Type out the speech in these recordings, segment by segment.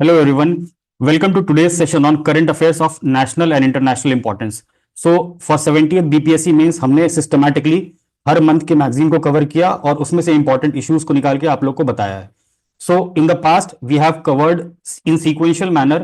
Hello everyone, welcome to today's session on current affairs of national and international importance. So for 70th BPSC means हमने systematically हर month के magazine को cover किया और उसमें से important issues को निकाल के आप लोग को बताया है. So in the past we have covered in sequential manner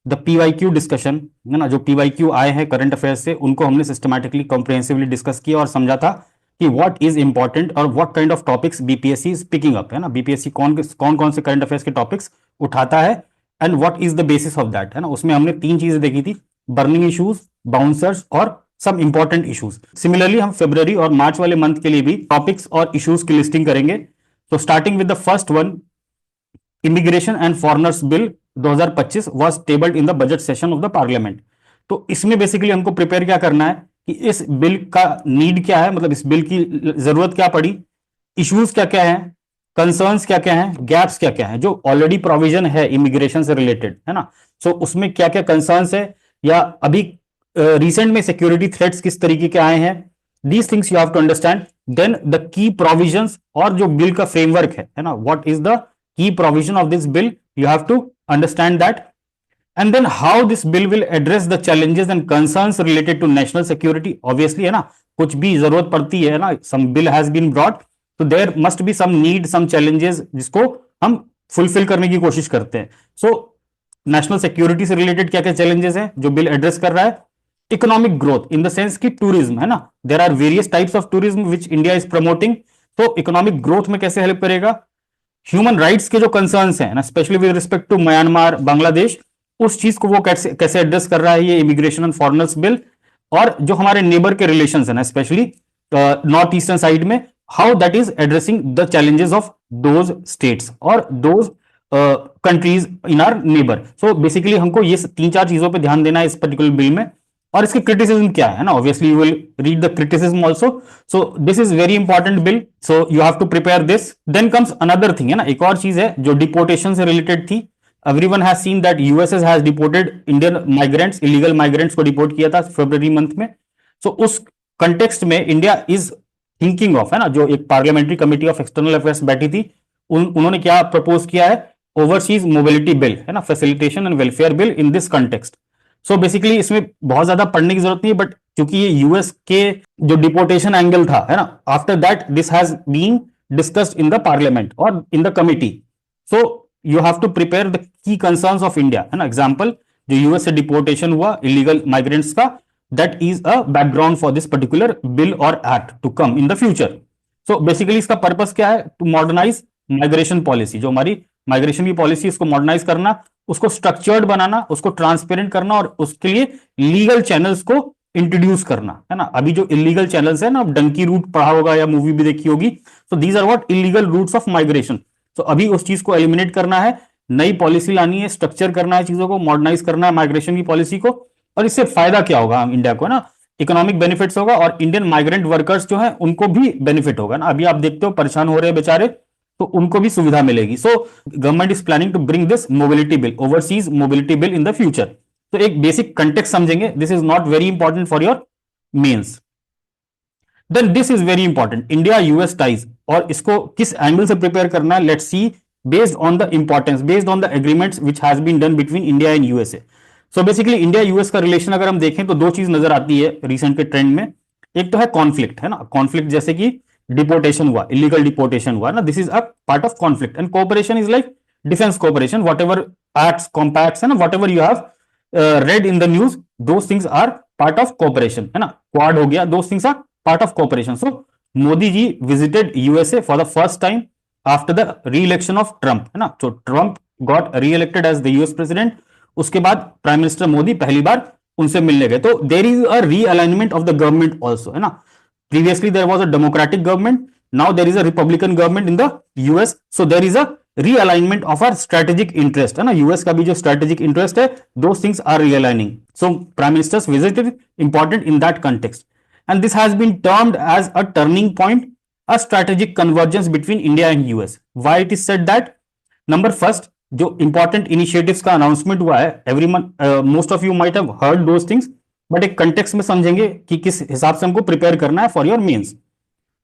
the PYQ discussion, है ना. जो PYQ आए हैं करंट अफेयर्स से उनको हमने सिस्टमैटिकली कॉम्प्रिहेंसिवली डिस्कस किया और समझा था कि व्हाट इज इंपॉर्टेंट और what kind of topics BPSC is picking up, है ना. बीपीएससी कौन कौन से करंट अफेयर्स के टॉपिक्स उठाता है and what is the basis of that, है ना. उसमें हमने तीन चीजें देखी थी, बर्निंग इश्यूज, बाउंसर्स और सम इंपॉर्टेंट इश्यूज. सिमिलरली हम फरवरी और मार्च वाले मंथ के लिए भी टॉपिक्स और इश्यूज की लिस्टिंग करेंगे. तो starting with the first one, immigration and foreigners bill 2025 was tabled in the budget session of the parliament. तो इसमें बेसिकली हमको प्रिपेयर क्या करना है कि इस बिल का नीड क्या है, मतलब इस बिल की जरूरत क्या पड़ी, इश्यूज क्या क्या है, कंसर्न्स क्या क्या हैं, गैप्स क्या क्या हैं. जो ऑलरेडी प्रोविजन है इमिग्रेशन से रिलेटेड, है ना, सो उसमें क्या क्या कंसर्न्स है या अभी रिसेंट में सिक्योरिटी थ्रेट्स किस तरीके के आए हैं, these things you have to understand. Then the key provisions और जो बिल का फ्रेमवर्क है ना, what is the key provision of this bill, you have to understand that. And then how this bill will address the challenges and concerns related to national security. Obviously, है ना, कुछ भी जरूरत पड़ती है ना, some bill has been brought, तो there must be some need, some challenges जिसको हम फुलफिल करने की कोशिश करते हैं. सो नेशनल सिक्योरिटी से रिलेटेड क्या क्या चैलेंजेस हैं जो बिल एड्रेस कर रहा है. Economic growth in the sense कि टूरिज्म, है ना, there are various types of tourism which India is promoting, तो इकोनॉमिक ग्रोथ में कैसे हेल्प करेगा. ह्यूमन राइट्स के जो कंसर्न्स हैं ना, specially with respect to Myanmar, Bangladesh, उस चीज को वो कैसे एड्रेस कर रहा है ये इमिग्रेशन एंड फॉरेनर्स बिल. और जो हमारे नेबर के रिलेशंस है ना, स्पेशली नॉर्थ ईस्टर्न साइड में, how that is addressing the challenges of those states और those countries in our neighbour. So basically हमको ये तीन चार चीजों पे ध्यान देना है इस पर्टिकुलर बिल में. और इसके क्रिटिसिज्म क्या है ना, obviously you will read the criticism also. So this is very important bill, so you have to prepare this. Then comes another thing, है ना, एक और चीज है जो डिपोर्टेशन से रिलेटेड थी. Everyone has seen that USS has deported Indian migrants, illegal migrants को डिपोर्ट किया था फरवरी मंथ में. सो उस कंटेक्स्ट में इंडिया इज थिंकिंग ऑफ, है ना, जो एक parliamentary committee of external affairs बैठी थी, उन्होंने क्या प्रपोज किया है, ओवरसीज मोबिलिटी बिल, है ना, facilitation and welfare bill in this context. So basically इसमें बहुत ज्यादा पढ़ने की जरूरत नहीं है, बट क्योंकि ये यूएस के जो डिपोर्टेशन एंगल था, है ना, after that this has been discussed in the parliament और in the committee. So you have to prepare the key concerns of India, है ना. एग्जांपल, जो यूएस से डिपोर्टेशन हुआ इलीगल माइग्रेंट्स का, that is a background for this particular bill or act to come in the future. So basically इसका purpose क्या है, to modernize migration policy. जो हमारी माइग्रेशन की पॉलिसी, इसको मॉडर्नाइज करना, उसको स्ट्रक्चर्ड बनाना, उसको ट्रांसपेरेंट करना और उसके लिए लीगल चैनल्स को इंट्रोड्यूस करना, है ना. अभी जो इलीगल चैनल्स है ना, डंकी रूट पढ़ा होगा या मूवी भी देखी होगी, तो these are what illegal routes of migration. तो अभी उस चीज को एलिमिनेट करना है, नई पॉलिसी लानी है, स्ट्रक्चर करना है, चीजों को मॉडर्नाइज करना है माइग्रेशन की पॉलिसी को. और इससे फायदा क्या होगा इंडिया को, ना, इकोनॉमिक बेनिफिट्स होगा और इंडियन माइग्रेंट वर्कर्स जो हैं उनको भी बेनिफिट होगा ना. अभी आप देखते हो परेशान हो रहे हैं बेचारे, तो उनको भी सुविधा मिलेगी. So government is planning to bring this mobility bill, overseas mobility bill in the future. तो एक बेसिक कंटेक्स्ट समझेंगे, this is not very important for your mains. Then this is very important, India US ties, और इसको किस angle से prepare करना है, let's see, based on the importance, based on the agreements which has been done between India and USA. So basically India US का relation अगर हम देखें तो दो चीज नजर आती है रिसेंट के ट्रेंड में. एक तो है कॉन्फ्लिक्ट, है ना, कॉन्फ्लिक्ट जैसे कि डिपोर्टेशन हुआ, इलीगल डिपोर्टेशन हुआ ना, this is a part of conflict. And cooperation is like defence cooperation, whatever acts, compacts, है ना, whatever you have read in the news, those things are part of cooperation, है ना. Quad हो गया, those things are part of cooperation. So Modi ji visited USA for the first time after the reelection of Trump, है ना. तो Trump got reelected as the US president, उसके बाद prime minister Modi पहली बार उनसे मिलने गए. तो there is a realignment of the government also, है ना. Previously there was a Democratic government, now there is a Republican government in the US. So there is a realignment of our strategic interest, है ना. US का भी जो strategic interest है, those things are realigning. So prime ministers visited, important in that context. And this has been termed as a turning point, a strategic convergence between India and US. Why it is said that, number first, जो important initiatives का announcement हुआ है, every month, most of you might have heard those things, but एक context में समझेंगे कि किस हिसाब से हमको प्रिपेयर करना है फॉर योर मेंस.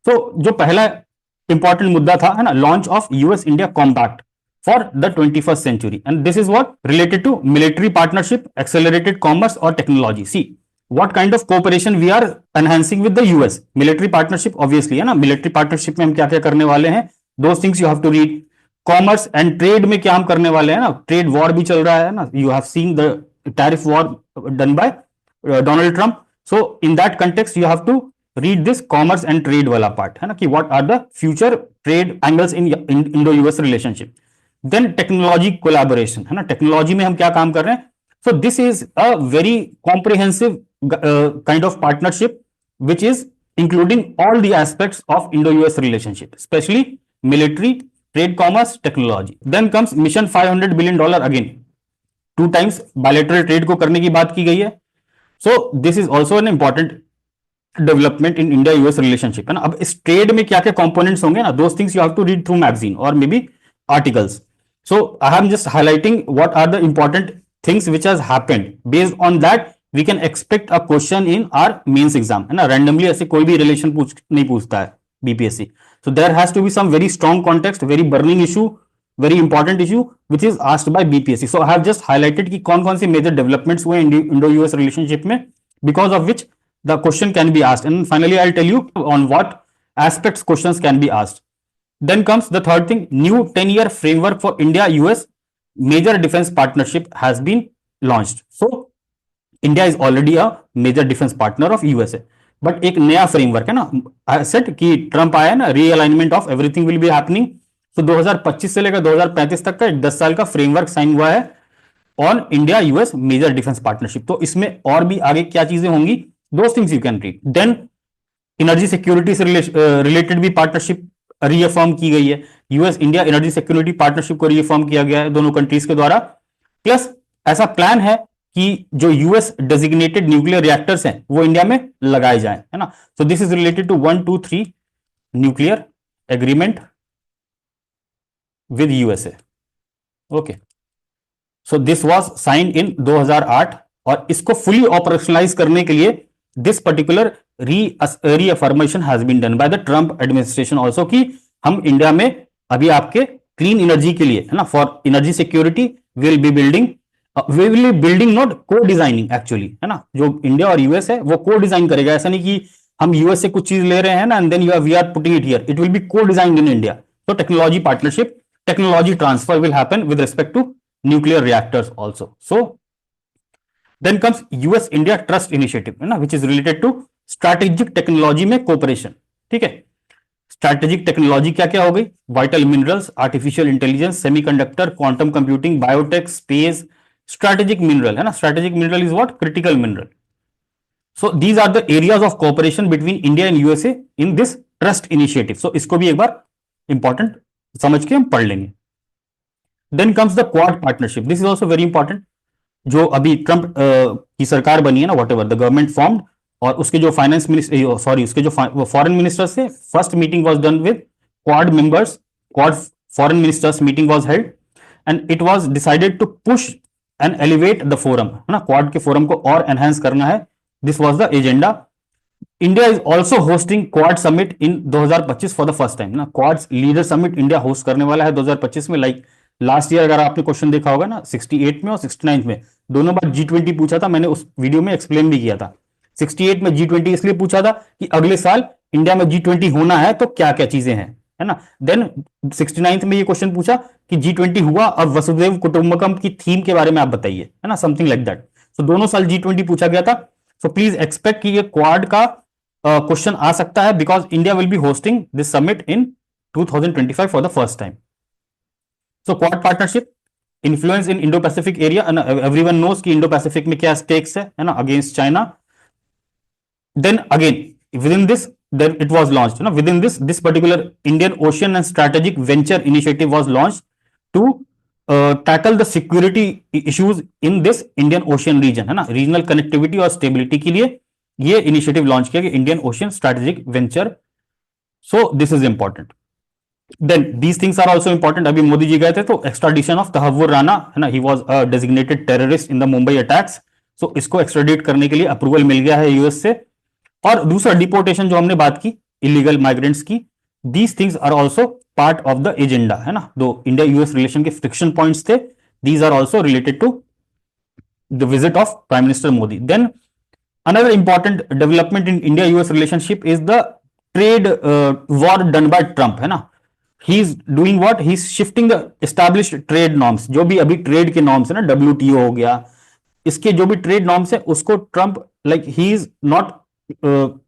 तो जो पहला इंपॉर्टेंट मुद्दा था, है ना, launch of US India compact for the 21st century. And this is what related to military partnership, accelerated commerce or technology. See what kind of cooperation we are enhancing with the US. Military partnership obviously है ना, military partnership में हम क्या क्या करने वाले हैं, those things you have to read. Commerce and trade में क्या हम करने वाले हैं ना, ट्रेड वॉर भी चल रहा है ना, you have seen the tariff war done by Donald Trump. So in that context you have to read this commerce and trade वाला पार्ट है ना, कि what are the future trade angles in Indo US relationship. Then technology collaboration है ना, technology में हम क्या काम कर रहे हैं. सो this is a very comprehensive kind of partnership which is including all the aspects of Indo US relationship, specially military, trade, commerce, technology. Then comes mission $500 billion again, 2 times bilateral trade को करने की बात की गई है. So this is also an important development in India US relationship है ना. अब इस trade में क्या क्या components होंगे ना, those things you have to read through magazine or maybe articles. So I am just highlighting what are the important things which has happened. Based on that we can expect a question in our mains exam है ना. Randomly ऐसे कोई भी relation नहीं पूछता है BPSC. So there has to be some very strong context, very burning issue, very important issue which is asked by BPSC. So I have just highlighted कि कौन-कौन सी major developments हुए Indo-US relationship में, because of which the question can be asked. And finally I'll tell you on what aspects questions can be asked. Then comes the third thing, new 10-year framework for India-US major defense partnership has been launched. So India is already a major defense partner of USA. But एक नया framework है ना, set कि Trump आया ना, realignment of everything will be happening. तो 2025 से लेकर 2035 तक का 10 साल का फ्रेमवर्क साइन हुआ है on India US major defence partnership. तो इसमें और भी आगे क्या चीजें होंगी, those things you can read. Then energy security से रिलेटेड भी पार्टनरशिप रीअफर्म की गई है. US India energy security partnership को रीअफर्म किया गया है दोनों कंट्रीज के द्वारा. प्लस ऐसा प्लान है कि जो यूएस डेजिग्नेटेड न्यूक्लियर रिएक्टर्स हैं वो इंडिया में लगाए जाएं है ना. So this is related to 1, 2, 3 nuclear agreement with USA. Okay, so this was sign in 2008 और इसको फुली ऑपरेशनलाइज करने के लिए this particular reaffirmation has been done by the Trump administration also, कि हम इंडिया में अभी आपके क्लीन एनर्जी के लिए है ना, for energy security will be building, we will be building not को डिजाइनिंग एक्चुअली है ना. जो इंडिया और यूएस है वो को डिजाइन करेगा, ऐसा नहीं कि हम यूएस से कुछ चीज ले रहे हैं ना and then we are putting it here. It will be co-designed in India. तो technology partnership, technology transfer will happen with respect to nuclear reactors also. So then comes US India trust initiative है ना, which is related to strategic technology में cooperation. ठीक है, strategic technology क्या क्या हो गई, vital minerals, artificial intelligence, semiconductor, quantum computing, biotech, space. Strategic mineral है ना, strategic mineral is what, critical mineral. So these are the areas of cooperation between India and USA in this trust initiative. सो इसको भी एक बार important समझ के हम पढ़ लेंगे. Then comes the Quad partnership. This is also very important. जो अभी ट्रंप की सरकार बनी है ना, whatever the government formed, और उसके जो फाइनेंस मिनिस्टर, सॉरी उसके जो फॉरेन मिनिस्टर से first meeting was done with Quad members, Quad foreign ministers meeting was held and it was decided to push and elevate the forum है ना, quad के forum को और एनहांस करना है. This was the agenda. India is also hosting quad summit in 2025 for the first time ना. Quad leader summit India host करने वाला है 2025 में. लाइक लास्ट ईयर अगर आपने क्वेश्चन देखा होगा ना, 68 में और 69 में दोनों बार G20 पूछा था. मैंने उस वीडियो में एक्सप्लेन भी किया था. 68 में G20 इसलिए पूछा था कि अगले साल इंडिया में G20 होना है तो क्या क्या चीजें हैं है ना. देन 69 में ये क्वेश्चन पूछा कि G20 हुआ और वसुधैव कुटुंबकम की थीम के बारे में आप बताइए है ना, समथिंग लाइक दैट. सो दोनों साल G20 पूछा गया था. सो प्लीज एक्सपेक्ट कि ये क्वाड का क्वेश्चन आ सकता है, because India will be hosting this summit in 2025 for the first time. So Quad partnership, influence in Indo Pacific area. Everyone knows कि इंडो पैसिफिक में क्या स्टेक्स है ना, against China. Then again within this, then it was launched, you know, within this particular Indian Ocean and Strategic Venture Initiative was launched to tackle the security issues in this Indian Ocean region है ना. Regional connectivity और stability के लिए ये initiative launch किया गया, Indian Ocean strategic venture. So this is important. Then these things are also important. अभी मोदी जी गए थे तो एक्स्ट्राडिशन ऑफ तहव्वुर राणा है ना, he was a designated terrorist in the Mumbai attacks. So इसको एक्स्ट्राडिट करने के लिए अप्रूवल मिल गया है यूएस से. और दूसरा डिपोर्टेशन जो हमने बात की इलीगल माइग्रेंट्स की, these things are also part of the agenda, है ना। दो इंडिया यूएस रिलेशन के फ्रिक्शन पॉइंट्स थे, these are also related to the visit of prime minister Modi. Then another important development in India US relationship is the trade war done by Trump, है ना। he is doing what, he is shifting the established trade norms, जो भी अभी trade के norms है ना, WTO हो गया, इसके जो भी ट्रेड नॉर्म्स है उसको Trump like he is not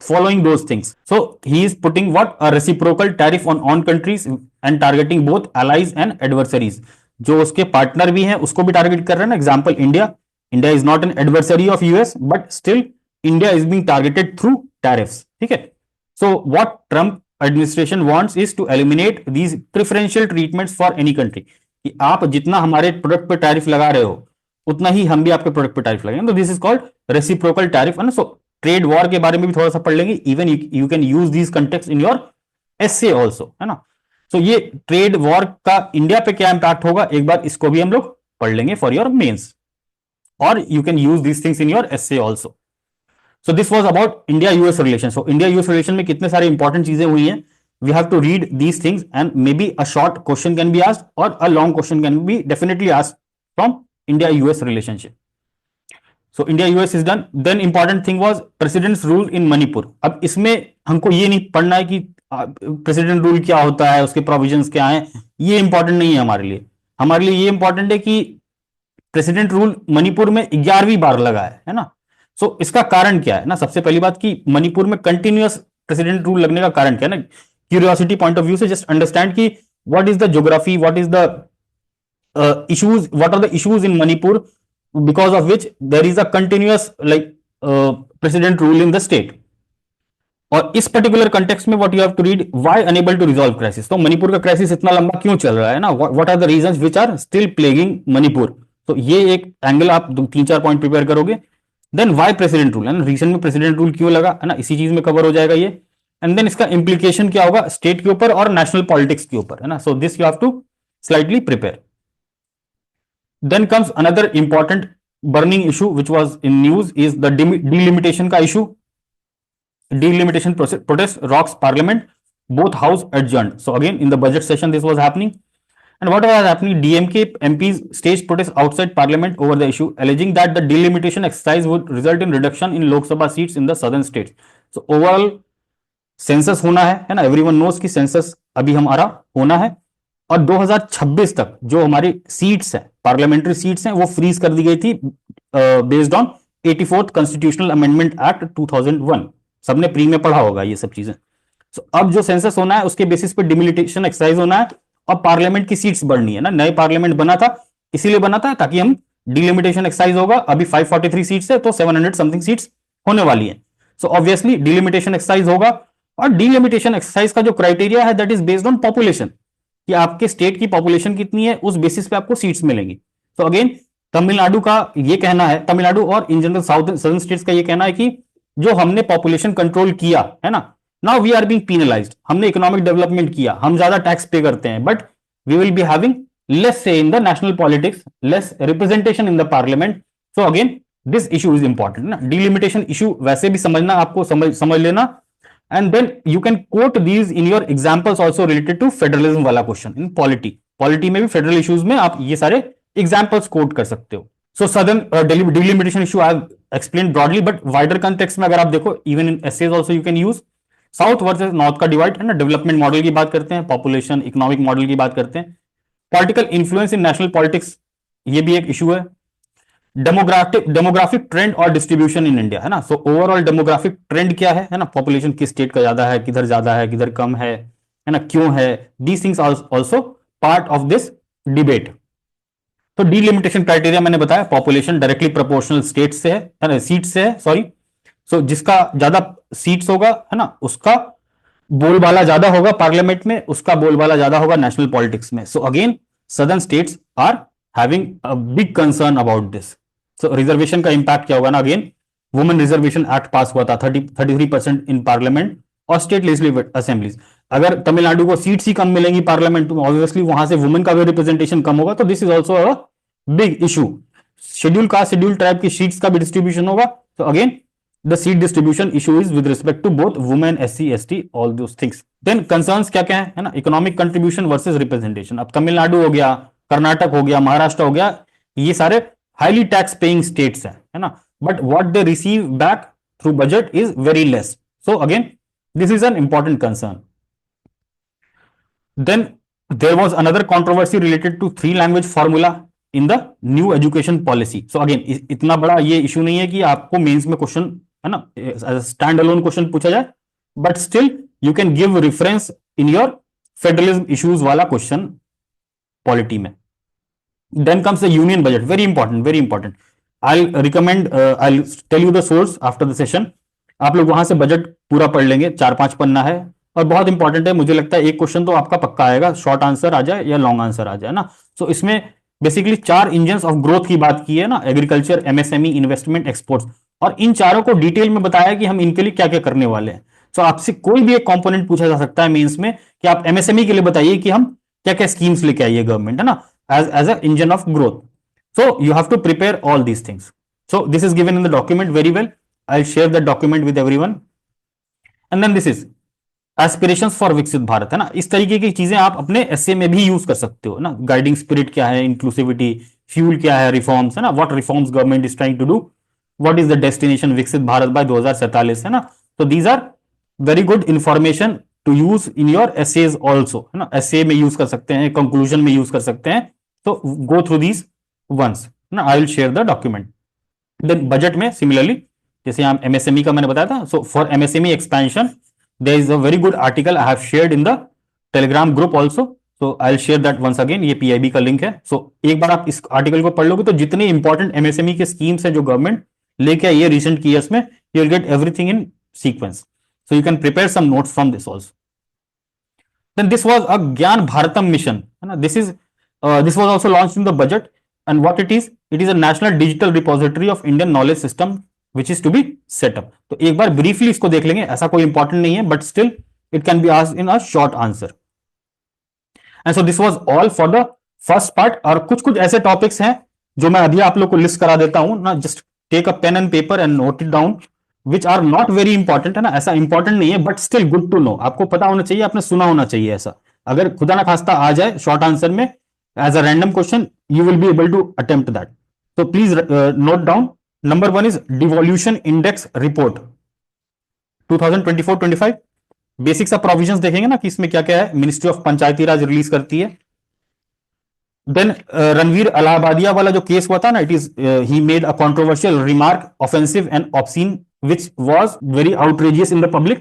following those things, so he is putting what, a reciprocal tariff on countries and targeting both allies and adversaries, जो उसके पार्टनर भी हैं उसको भी टारगेट कर रहे हैं ना। Example India, India is not an adversary of US but still India is being targeted through tariffs, ठीक है। So what Trump administration wants is to eliminate these preferential treatments for any country, कि आप जितना हमारे product पे tariff लगा रहे हो उतना ही हम भी आपके प्रोडक्ट पे टैरिफ लगाएंगे, तो this is called reciprocal tariff, है ना। सो ट्रेड वॉर के बारे में भी थोड़ा सा पढ़ लेंगे, even you can use these context in your essay also, है ना। सो ये ट्रेड वॉर का इंडिया पे क्या इंपैक्ट होगा, एक बार इसको भी हम लोग पढ़ लेंगे फॉर योर मेंस, और you can use these things in your essay also. So this was about India-US relation. So India-US relation में कितने सारे इंपॉर्टेंट चीजें हुई हैं, we have to read these things and maybe a short question can be asked or a long question can be definitely asked from India-US relationship. So India-US is done. Then important thing was President's rule in Manipur. अब इसमें हमको ये नहीं पढ़ना है कि president rule क्या होता है, उसके प्रोविजंस क्या हैं, ये इंपॉर्टेंट नहीं है हमारे लिए। हमारे लिए ये इंपॉर्टेंट है कि प्रेसिडेंट रूल मणिपुर में 11वीं बार लगा है ना। सो इसका कारण क्या है ना, सबसे पहली बात कि मणिपुर में कंटिन्यूअस प्रेसिडेंट रूल लगने का कारण क्या है ना, क्यूरियोसिटी पॉइंट ऑफ व्यू से जस्ट अंडरस्टैंड कि what is the geography, what is the issues, what are the issues in Manipur because of which there is a continuous like president rule in the state. और इस particular context में what you have to read, why unable to resolve crisis, तो मणिपुर का crisis इतना लंबा क्यों चल रहा है ना, what are the reasons which are still plaguing Manipur. तो ये एक एंगल आप 3-4 पॉइंट प्रिपेयर करोगे। देन वाई प्रेसिडेंट रूल, है ना, रीजन में प्रेसिडेंट रूल क्यों लगा, है ना, इसी चीज में कवर हो जाएगा ये। एंड देन इसका इंप्लीकेशन क्या होगा स्टेट के ऊपर और नेशनल पॉलिटिक्स के ऊपर, है ना। So this you have to slightly prepare. Then comes another important burning issue which was in news is the delimitation का issue. Delimitation protest rocks parliament, both house adjourned. So again in the budget session this was happening. And what was happening, DMK MPs staged protests outside parliament over the issue, alleging that the delimitation exercise would result in reduction in Lok Sabha seats in the southern states. So overall census होना है ना, everyone knows कि census अभी हमारा होना है, और 2026 तक जो हमारी सीट्स हैं, पार्लियामेंट्री सीट्स हैं, वो फ्रीज कर दी गई थी based on 84th constitutional amendment act 2001। सबने प्री में पढ़ा होगा ये सब चीजें। So, अब जो सेंसस होना है उसके बेसिस पे डिमिलिटेशन एक्सरसाइज होना है, और पार्लियामेंट की सीट्स बढ़नी है ना। नए पार्लियामेंट बना था इसीलिए बना था ताकि हम डिलिमिटेशन एक्सरसाइज होगा। अभी 543 सीट्स है तो 700 समथिंग सीट्स होने वाली है। सो ऑब्वियसली डिलिमिटेशन एक्सरसाइज होगा, और डिलिमिटेशन एक्सरसाइज का जो क्राइटेरिया है that is based on population, कि आपके स्टेट की पॉपुलेशन कितनी है उस बेसिस पे आपको सीट्स मिलेंगी। तो अगेन तमिलनाडु का ये कहना है, तमिलनाडु और इन जनरल सदर्न स्टेट्स का ये कहना है कि जो हमने पॉपुलेशन कंट्रोल किया है ना, नाउ वी आर बीइंग पीनलाइज्ड, हमने इकोनॉमिक डेवलपमेंट किया, हम ज्यादा टैक्स पे करते हैं, but we will be having less say in the national politics, less representation in the parliament. So again this issue is important ना, डिलिमिटेशन इशू वैसे भी समझना, आपको समझ लेना। And then you can quote these in your examples also related to federalism वाला question in polity में भी फेडरल इश्यूज में आप ये सारे एग्जांपल्स कोट कर सकते हो। So southern delimitation issue I have explain broadly, but wider context में अगर आप देखो even in essays also you can use south versus north का डिवाइड, है ना, डेवलपमेंट मॉडल की बात करते हैं, पॉपुलेशन इकोनॉमिक मॉडल की बात करते हैं, पॉलिटिकल इन्फ्लुएंस इन नेशनल पॉलिटिक्स ये भी एक इशू है, डेमोग्राफिक ट्रेंड और डिस्ट्रीब्यूशन इन इंडिया, है ना। सो ओवरऑल डेमोग्राफिक ट्रेंड क्या है ना, पॉपुलेशन किस स्टेट का ज्यादा है, किधर ज्यादा है, किधर कम है ना, क्यों है, these things also part of this debate. तो डिलिमिटेशन क्राइटेरिया मैंने बताया, पॉपुलेशन डायरेक्टली प्रोपोर्शनल स्टेट से है, सीट से है, सॉरी। सो जिसका ज्यादा सीट्स होगा, है ना, उसका बोलबाला ज्यादा होगा पार्लियामेंट में, उसका बोलबाला ज्यादा होगा नेशनल पॉलिटिक्स में। So again southern states are having a big concern about this. So reservation का इंपैक्ट क्या होगा ना, again women reservation act pass हुआ था, 33% इन पार्लियामेंट और स्टेट लेजिस्लेटिव असेंबलीज। अगर तमिलनाडु को सीट्स ही कम मिलेंगी पार्लियामेंट में, ऑब्वियसली वहां से वुमेन का भी रिप्रेजेंटेशन कम होगा, तो this is also a big issue. Schedule caste schedule tribe की सीट्स का भी डिस्ट्रीब्यूशन होगा, तो again the seat distribution issue is with respect to both women, SC, ST, all those things. Then concerns क्या क्या है ना, इकोनॉमिक कंट्रीब्यूशन वर्सेस रिप्रेजेंटेशन. अब तमिलनाडु हो गया, कर्नाटक हो गया, महाराष्ट्र हो गया, ये सारे हाईली टैक्स पेइंग स्टेट्स हैं, है ना, but what they receive back through budget is very less. So again this is an important concern. Then there was another controversy related to three language formula in the new education policy. So again इतना बड़ा ये issue नहीं है कि आपको mains में question, है ना, स्टैंड अलोन क्वेश्चन पूछा जाए, but still you can give reference in your federalism issues वाला क्वेश्चन पॉलिटी में. Then comes the union budget, very important, very important. I'll recommend, I'll tell you the source after the session. आप लोग वहां से budget पूरा पढ़ लेंगे, 4-5 पन्ना है और बहुत इंपॉर्टेंट है. मुझे लगता है एक क्वेश्चन तो आपका पक्का आएगा, शॉर्ट आंसर आ जाए या लॉन्ग आंसर आ जाए ना. सो इसमें बेसिकली 4 इंजन ऑफ ग्रोथ की बात की है ना, एग्रीकल्चर, एमएसएमई, इन्वेस्टमेंट, एक्सपोर्ट्स, और इन चारों को डिटेल में बताया कि हम इनके लिए क्या क्या करने वाले हैं. सो आपसे कोई भी एक कंपोनेंट पूछा जा सकता है मेंस में कि आप एमएसएमई के लिए बताइए कि हम क्या क्या स्कीम्स लेके आइए गवर्नमेंट, है ना, as an engine of growth. So you have to prepare all these things. So this is given in the document very well. I'll share that document with everyone. And then this is aspirations for विकसित भारत, है ना. इस तरीके की चीजें आप अपने S A में भी यूज कर सकते हो ना. गाइडिंग स्पिरिट क्या है, इंक्लूसिविटी, फ्यूल क्या है, रिफॉर्म्स, है ना, what reforms government is trying to do, what is the destination Viksit Bharat by 2047, है ना. तो these are very good information to use in your essays also, है ना. एसए में यूज कर सकते हैं, कंक्लूजन में यूज कर सकते हैं. तो गो थ्रू दीज वंस ना. I will share the document. Then budget में सिमिलरली जैसे यहाँ एमएसएमई का मैंने बताया था, so for MSME expansion there is a very good article I have shared in the Telegram group also. So I will share that once again. ये PIB का link है. सो एक बार आप इस आर्टिकल को पढ़ लोगे तो जितने इंपॉर्टेंट एमएसएमई के स्कीम्स है जो गवर्नमेंट लेके आई है रिसेंट ईयर्स में, you will get everything in sequence. So you can prepare some notes from this also. Then this was a Gyan Bharatam mission. This was also launched in the budget, and what it is a national digital repository of Indian knowledge system which is to be set up. तो एक बार briefly इसको देख लेंगे, ऐसा कोई important नहीं है, but still it can be asked in a short answer. And so this was all for the first part. और कुछ ऐसे topics हैं जो मैं अभी आप लोग को लिस्ट करा देता हूं ना. Just take a pen and paper and note it down. Which are not very important, है ना, ऐसा इंपॉर्टेंट नहीं है, but still good to know. आपको पता होना चाहिए, आपने सुना होना चाहिए. ऐसा अगर खुदा ना खास्ता आ जाए शॉर्ट आंसर में as a random question, you will be able to attempt that. तो please note down. Number 1 is devolution index report 2024-25. Basics of provisions देखेंगे ना कि इसमें क्या क्या है. Ministry of Panchayati Raj release करती है. देन रणवीर अलाहाबादिया वाला जो केस हुआ था ना, it is he made a controversial remark, offensive and obscene, which was very outrageous in the public.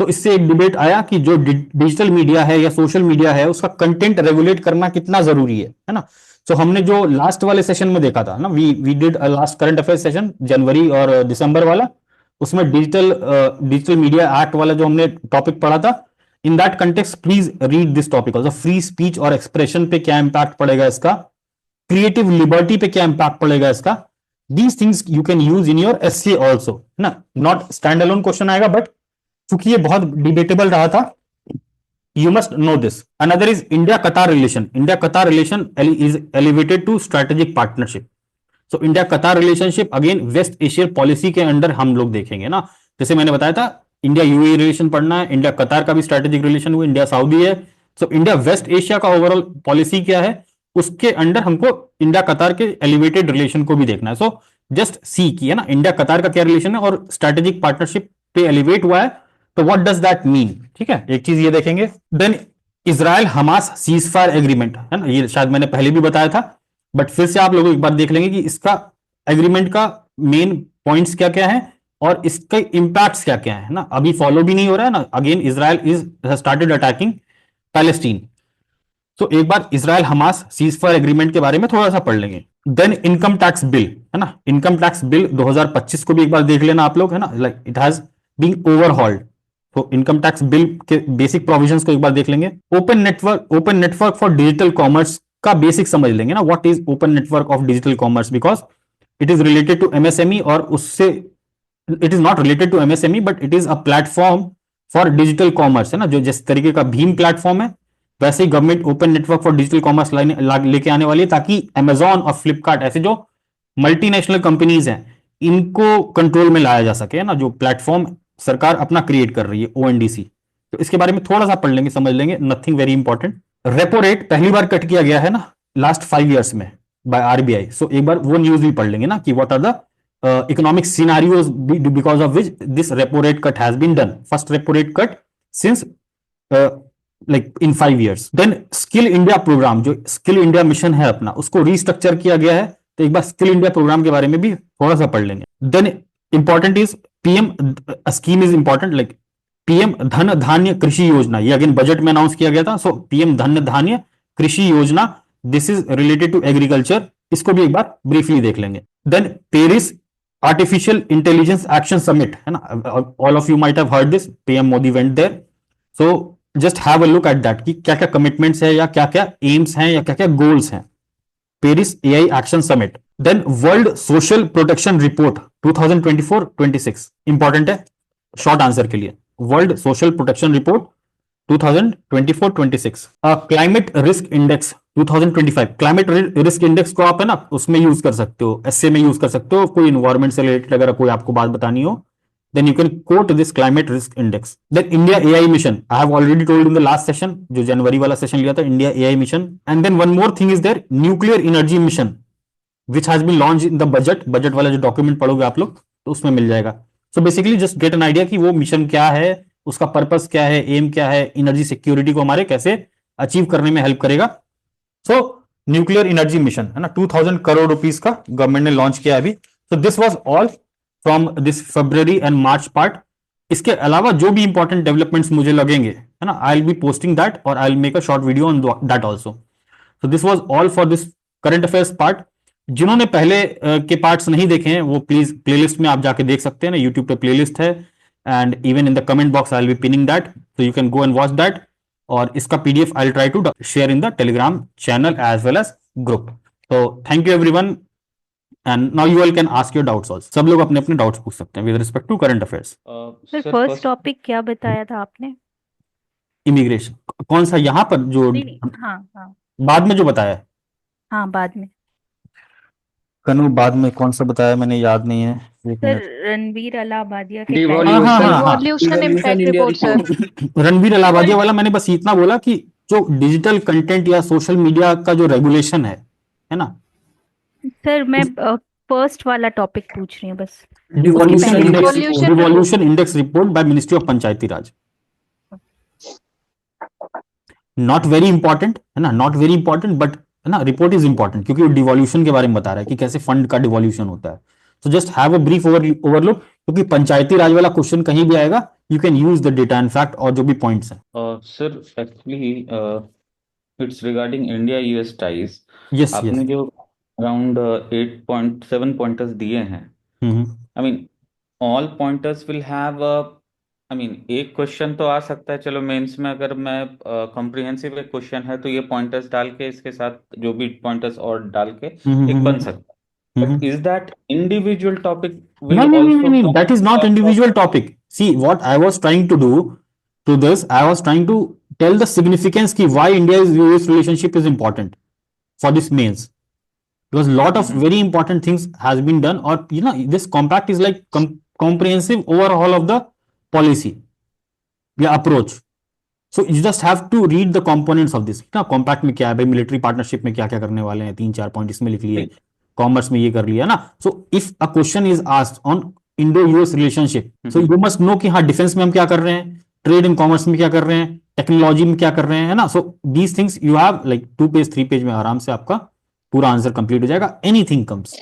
तो इससे एक डिबेट आया कि जो डिजिटल मीडिया है या सोशल मीडिया है उसका कंटेंट रेगुलेट करना कितना जरूरी है ना. तो हमने जो लास्ट वाले सेशन में देखा था ना, we did a last current affair session जनवरी और दिसंबर वाला, उसमें डिजिटल मीडिया एक्ट वाला जो हमने टॉपिक पढ़ा था. इन that context please read this topic also. Free speech और एक्सप्रेशन पे क्या इंपैक्ट पड़ेगा इसका, क्रिएटिव लिबर्टी पे क्या इंपैक्ट पड़ेगा इसका. These things you can use in your essay also, ना. Not standalone question आएगा, but चूंकि ये बहुत डिबेटेबल रहा था, you must know this. Another is India-Qatar relation. India-Qatar relation is elevated to strategic partnership. So India-Qatar relationship again West Asia policy के under हम लोग देखेंगे ना. जैसे मैंने बताया था, इंडिया यूएई रिलेशन पढ़ना है, इंडिया कतार का भी स्ट्रेटेजिक रिलेशन हुआ, इंडिया सऊदी है. सो इंडिया वेस्ट एशिया का ओवरऑल पॉलिसी क्या है, उसके अंडर हमको इंडिया कतार के एलिवेटेड रिलेशन को भी देखना है. सो जस्ट सी की, है ना, इंडिया कतार का क्या रिलेशन है और स्ट्रेटेजिक पार्टनरशिप पे एलिवेट हुआ है, तो व्हाट डज दैट मीन. ठीक है, एक चीज ये देखेंगे. Then Israel Hamas cease fire agreement, है ना, ये शायद मैंने पहले भी बताया था, बट फिर से आप लोग एक बार देख लेंगे कि इसका एग्रीमेंट का मेन पॉइंट्स क्या क्या है और इसके इंपैक्ट्स क्या क्या है ना. अभी फॉलो भी नहीं हो रहा है ना. Again Israel is started attacking Palestine. तो एक बार Israel Hamas cease fire agreement के बारे में थोड़ा सा पढ़ लेंगे. देन इनकम टैक्स बिल, है ना, इनकम टैक्स बिल 2025 को भी एक बार देख लेना आप लोग, है ना. Like it has been overhauled. तो इनकम टैक्स बिल के बेसिक प्रोविजंस को एक बार देख लेंगे. Open network for digital commerce का बेसिक समझ लेंगे ना. What is open network of digital commerce, because it is related to MSME, और उससे it is not related to MSME but it is a platform for digital commerce, है ना. जो जिस तरीके का भीम प्लेटफॉर्म है, वैसे ही government open network for digital commerce लेके आने वाली है, ताकि अमेजॉन और फ्लिपकार्ट ऐसे जो मल्टीनेशनल कंपनीज हैं इनको कंट्रोल में लाया जा सके, है ना, जो प्लेटफॉर्म सरकार अपना क्रिएट कर रही है ओएनडीसी। तो इसके बारे में थोड़ा सा पढ़ लेंगे, समझ लेंगे, nothing very important. Repo rate पहली बार कट किया गया है ना लास्ट 5 years में बाय आरबीआई। सो एक बार वो न्यूज भी पढ़ लेंगे ना कि what are the economic scenarios because of which this repo rate cut has been done, first repo rate cut since like in 5 years। Then skill India programme, जो स्किल इंडिया मिशन है अपना, उसको रीस्ट्रक्चर किया गया है। तो एक बार skill India programme के बारे में भी थोड़ा सा पढ़ लेंगे। Then important is PM scheme is important, like PM Dhan Dhanya Krishi योजना, ये अगेन बजट में अनाउंस किया गया था। सो PM Dhan Dhanya Krishi Yojana, this is related to agriculture, इसको भी एक बार ब्रीफली देख लेंगे। Then Paris artificial intelligence action summit, है ना, all of you might have heard this, PM Modi went there. So just have a look at that कि क्या क्या कमिटमेंट्स है या क्या क्या एम्स हैं या क्या क्या गोल्स हैं। Paris AI action summit. Then world social protection report 2024-26 important है शॉर्ट आंसर के लिए। World social protection report 2024-26। Climate risk index 2025। Climate risk index को आप, है ना, उसमें यूज कर सकते हो, एसए में यूज कर सकते हो, कोई इन्वायरमेंट से रिलेटेड अगर कोई आपको बात बतानी हो, then you can quote this climate risk index. Then India AI mission, I have already told in the last session, जो जनवरी वाला सेशन लिया था, India AI mission. And then one more thing is there, nuclear energy mission, which has been launched in the budget. Budget वाला जो document पढ़ोगे आप लोग तो उसमें मिल जाएगा। So basically just get an idea कि वो मिशन क्या है, उसका पर्पस क्या है, एम क्या है, एनर्जी सिक्योरिटी को हमारे कैसे अचीव करने में हेल्प करेगा। सो न्यूक्लियर एनर्जी मिशन, है ना, 2000 करोड़ रुपीस का गवर्नमेंट ने लॉन्च किया अभी। सो this was all from this February and March part. इसके अलावा जो भी इंपॉर्टेंट डेवलपमेंट्स मुझे लगेंगे, है ना, I will be posting that और I will make a short video on that also. So this was all for this current affairs part. जिन्होंने पहले के पार्ट्स नहीं देखे हैं वो प्लीज प्लेलिस्ट में आप जाके देख सकते हैं ना, यूट्यूब पे प्लेलिस्ट है, and even in the comment box I will be pinning that, so you can go and watch that. और इसका PDF I will try to share in the Telegram channel as well as group. तो thank you everyone, and now you all can ask your doubts also. सब लोग अपने अपने doubts पूछ सकते हैं with respect to current affairs. Sir first topic क्या बताया था आपने? इमिग्रेशन। कौन सा, यहाँ पर जो नहीं नहीं, हाँ हाँ बाद में जो बताया है? हाँ, बाद में। कनु बाद में कौन सा बताया मैंने, याद नहीं है, एक सर मिनट। रणबीर अलाहाबादिया के हाँ हाँ हाँ हाँ, Devolution impact report, sir. Ranbir Allahbadia वाला मैंने बस इतना बोला कि जो डिजिटल कंटेंट या सोशल मीडिया का जो रेगुलेशन है ना, सर मैं फर्स्ट वाला टॉपिक पूछ रही हूँ बस। डिवोल्यूशन पहले index, Devolution devolution index report by ministry of Panchayati Raj. Not very important, है ना, नॉट वेरी इंपॉर्टेंट, बट है ना, रिपोर्ट इज इंपॉर्टेंट क्योंकि वो डिवोल्यूशन के बारे में बता रहा है कि कैसे फंड का डिवोल्यूशन होता है। सो just have a brief overlook, क्योंकि पंचायती राज वाला क्वेश्चन कहीं भी आएगा, you can use the data in fact और जो भी पॉइंट्स हैं। Sir, actually, it's regarding India-US ties. Yes आपने यस। जो around 8.7 pointers दिए हैं, I mean, all pointers will have a, I mean, एक क्वेश्चन तो आ सकता है, चलो मेंस में अगर मैं कॉम्प्रिहेंसिव एक क्वेश्चन है तो ये पॉइंटर्स डाल के इसके साथ जो भी पॉइंटर्स और डाल के एक बन सकता है। But is that individual topic will No, also that is not individual topic. See, what I was trying to do to this, I was trying to tell the significance ki why India's US relationship is important for this mains. Because lot of very important things has been done, or you know, this compact is like comprehensive overhaul of the policy, yeah, approach. So you just have to read the components of this. ना compact में क्या है भाई, military partnership में क्या क्या करने वाले हैं, 3-4 पॉइंट इसमें लिख लिए, कॉमर्स में ये कर लिया ना। So if a question is asked on Indo US relationship, so you must know कि हाँ डिफेंस में हम क्या कर रहे हैं, ट्रेड एंड कॉमर्स में क्या कर रहे हैं, टेक्नोलॉजी में क्या कर रहे हैं, है ना। So these things you have like 2 page 3 page में आराम से आपका पूरा आंसर कंप्लीट हो जाएगा, anything comes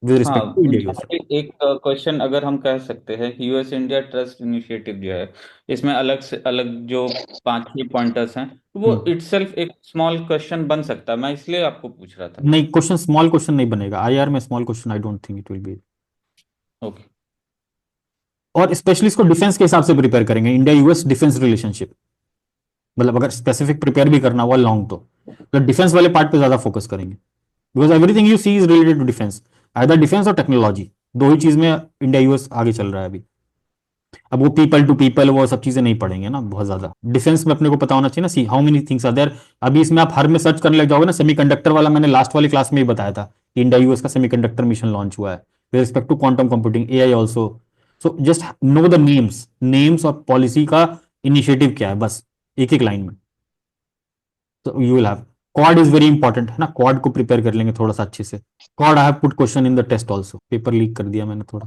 with respect to India US. एक क्वेश्चन अगर हम कह सकते हैं कि यूएस इंडिया ट्रस्ट इनिशिएटिव जो है, इसमें अलग से अलग जो 5-6 पॉइंटर्स हैं, वो इटसेल्फ एक स्मॉल क्वेश्चन बन सकता है। मैं इसलिए आपको पूछ रहा था। नहीं, क्वेश्चन स्मॉल क्वेश्चन नहीं बनेगा आईआर में, small question I don't think it will B. Okay. और स्पेशली इसको डिफेंस के हिसाब से प्रिपेयर करेंगे, इंडिया यूएस डिफेंस रिलेशनशिप, मतलब अगर स्पेसिफिक प्रिपेयर भी करना हुआ लॉन्ग तो डिफेंस वाले पार्ट पे ज्यादा फोकस करेंगे, because everything you see is related to defence, either defence और टेक्नोलॉजी, दो ही चीज में इंडिया यूएस आगे चल रहा है अभी। अब वो पीपल टू पीपल वो सब चीजें नहीं पढ़ेंगे ना बहुत ज्यादा, डिफेंस में अपने को पता होना चाहिए ना, see how many things are there. अभी इसमें आप हर में सर्च करने लग जाओगे ना, सेमीकंडक्टर वाला मैंने लास्ट वाली क्लास में ही बताया था, इंडिया यूएस का सेमीकंडक्टर मिशन लॉन्च हुआ है, with respect to quantum computing, AI also. So just know the names और policy का initiative क्या है, बस एक एक लाइन में. So you will have quad is very important है ना, quad को prepare कर लेंगे थोड़ा सा अच्छे से. Quad I have put question in the test also. Paper leak कर दिया मैंने थोड़ा.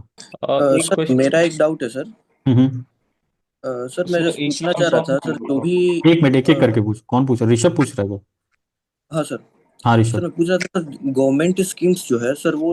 एक सर क्वेश्चन मेरा एक डाउट है सर। सर मैं सर जस्ट एक पूछना चाह रहा था सर, जो भी एक मिनट एक एक करके पूछ. कौन पूछ रहा है? ऋषभ पूछ रहा है वो. हाँ सर हाँ सर ऋषभ. मैं पूछ रहा था, गवर्नमेंट स्कीम्स जो है सर वो